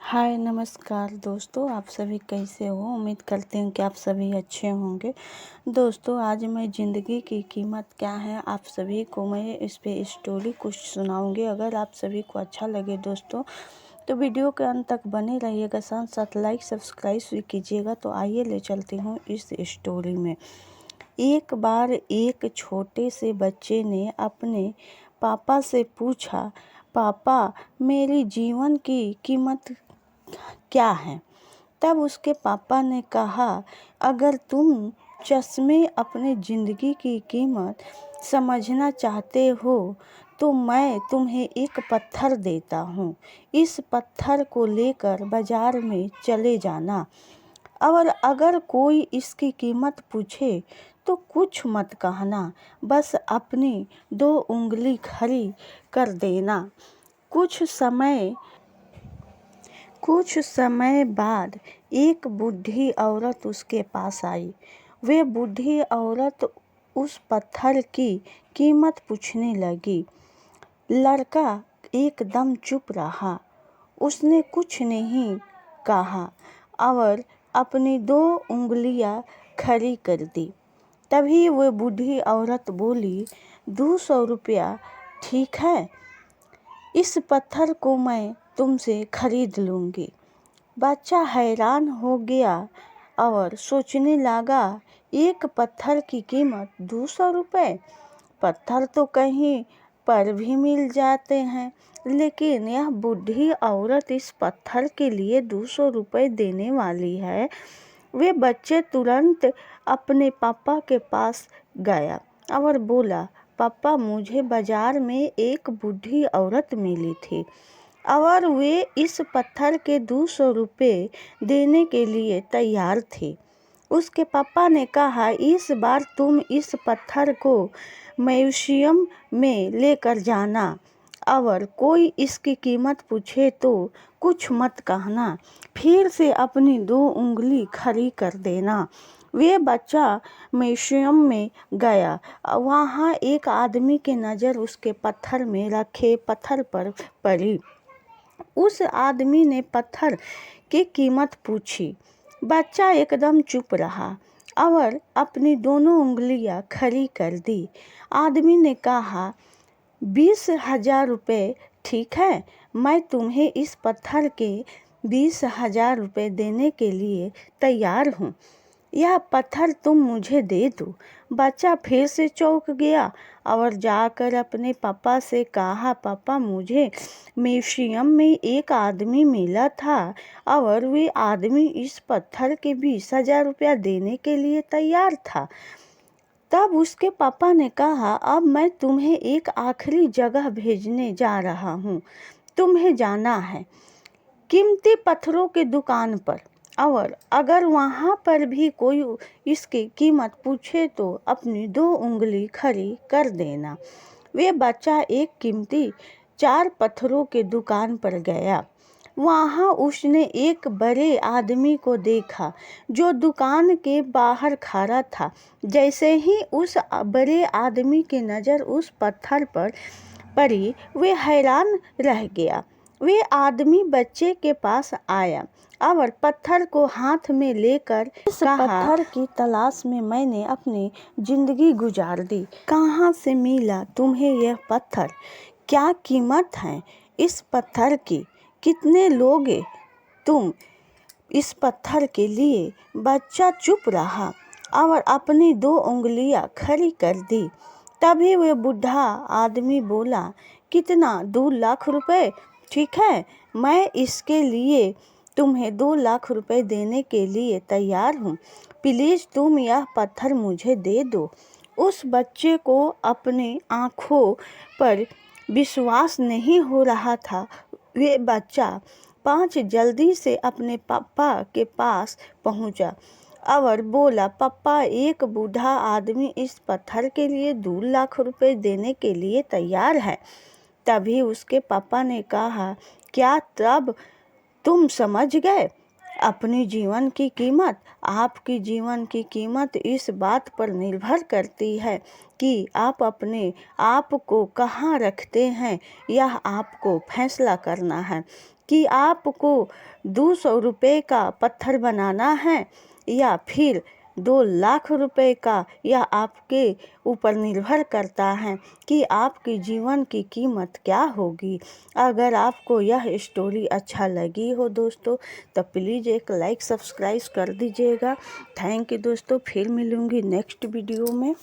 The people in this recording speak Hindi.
हाय नमस्कार दोस्तों, आप सभी कैसे हो। उम्मीद करते हैं कि आप सभी अच्छे होंगे। दोस्तों, आज मैं ज़िंदगी की कीमत क्या है आप सभी को मैं इस पे स्टोरी कुछ सुनाऊंगी। अगर आप सभी को अच्छा लगे दोस्तों तो वीडियो के अंत तक बने रहिएगा, साथ साथ लाइक सब्सक्राइब भी कीजिएगा। तो आइए ले चलती हूँ इस स्टोरी में। एक बार एक छोटे से बच्चे ने अपने पापा से पूछा, पापा मेरी जीवन की कीमत क्या है। तब उसके पापा ने कहा, अगर तुम चश्मे अपने ज़िंदगी की कीमत समझना चाहते हो तो मैं तुम्हें एक पत्थर देता हूँ। इस पत्थर को लेकर बाजार में चले जाना, और अगर कोई इसकी कीमत पूछे तो कुछ मत कहना, बस अपनी 2 उंगली खड़ी कर देना। कुछ समय बाद एक बूढ़ी औरत उसके पास आई। वे बूढ़ी औरत उस पत्थर की कीमत पूछने लगी। लड़का एकदम चुप रहा। उसने कुछ नहीं कहा और अपनी 2 उंगलियां खड़ी कर दी। तभी वह बूढ़ी औरत बोली, 200 रुपया ठीक है, इस पत्थर को मैं तुमसे खरीद लूँगी। बच्चा हैरान हो गया और सोचने लगा, एक पत्थर की कीमत 200 रुपये। पत्थर तो कहीं पर भी मिल जाते हैं, लेकिन यह बूढ़ी औरत इस पत्थर के लिए 200 रुपये देने वाली है। वे बच्चे तुरंत अपने पापा के पास गया और बोला, पापा मुझे बाजार में एक बूढ़ी औरत मिली थी और वे इस पत्थर के 200 रुपये देने के लिए तैयार थे। उसके पापा ने कहा, इस बार तुम इस पत्थर को म्यूजियम में लेकर जाना और कोई इसकी कीमत पूछे तो कुछ मत कहना, फिर से अपनी 2 उंगली खड़ी कर देना। वे बच्चा म्यूजियम में गया। वहाँ एक आदमी की नज़र उसके पत्थर में रखे पत्थर पर पड़ी। उस आदमी ने पत्थर की कीमत पूछी। बच्चा एकदम चुप रहा और अपनी दोनों उंगलियां खड़ी कर दी। आदमी ने कहा, 20,000 रुपये ठीक है, मैं तुम्हें इस पत्थर के 20,000 रुपये देने के लिए तैयार हूँ। यह पत्थर तुम मुझे दे दो। बच्चा फिर से चौंक गया और जाकर अपने पापा से कहा, पापा मुझे म्यूजियम में एक आदमी मिला था और वे आदमी इस पत्थर के 20,000 रुपया देने के लिए तैयार था। तब उसके पापा ने कहा, अब मैं तुम्हें एक आखिरी जगह भेजने जा रहा हूँ। तुम्हें जाना है कीमती पत्थरों की दुकान पर, और अगर वहाँ पर भी कोई इसकी कीमत पूछे तो अपनी 2 उंगली खड़ी कर देना। वे बच्चा एक कीमती 4 पत्थरों की दुकान पर गया। वहाँ उसने एक बड़े आदमी को देखा जो दुकान के बाहर खड़ा था। जैसे ही उस बड़े आदमी की नज़र उस पत्थर पर पड़ी, वे हैरान रह गया। वे आदमी बच्चे के पास आया और पत्थर को हाथ में लेकर इस पत्थर की तलाश में मैंने अपनी जिंदगी गुजार दी। कहाँ से मिला तुम्हें यह पत्थर? क्या कीमत है इस पत्थर की? कितने लोगे तुम इस पत्थर के लिए? बच्चा चुप रहा और अपनी 2 उंगलियां खड़ी कर दी। तभी वह बूढ़ा आदमी बोला, कितना? 2 लाख रुपए ठीक है, मैं इसके लिए तुम्हें 2 लाख रुपए देने के लिए तैयार हूँ। प्लीज़ तुम यह पत्थर मुझे दे दो। उस बच्चे को अपनी आँखों पर विश्वास नहीं हो रहा था। वे बच्चा 5 जल्दी से अपने पापा के पास पहुँचा और बोला, पापा एक बूढ़ा आदमी इस पत्थर के लिए 2 लाख रुपए देने के लिए तैयार है। तभी उसके पापा ने कहा, क्या तब तुम समझ गए? अपनी जीवन की कीमत, आपकी जीवन की कीमत इस बात पर निर्भर करती है कि आप अपने आप को कहाँ रखते हैं। यह आपको फैसला करना है कि आपको 200 रुपये का पत्थर बनाना है या फिर 2 लाख रुपए का। यह आपके ऊपर निर्भर करता है कि आपकी जीवन की कीमत क्या होगी। अगर आपको यह स्टोरी अच्छा लगी हो दोस्तों तो प्लीज़ एक लाइक सब्सक्राइब कर दीजिएगा। थैंक यू दोस्तों, फिर मिलूँगी नेक्स्ट वीडियो में।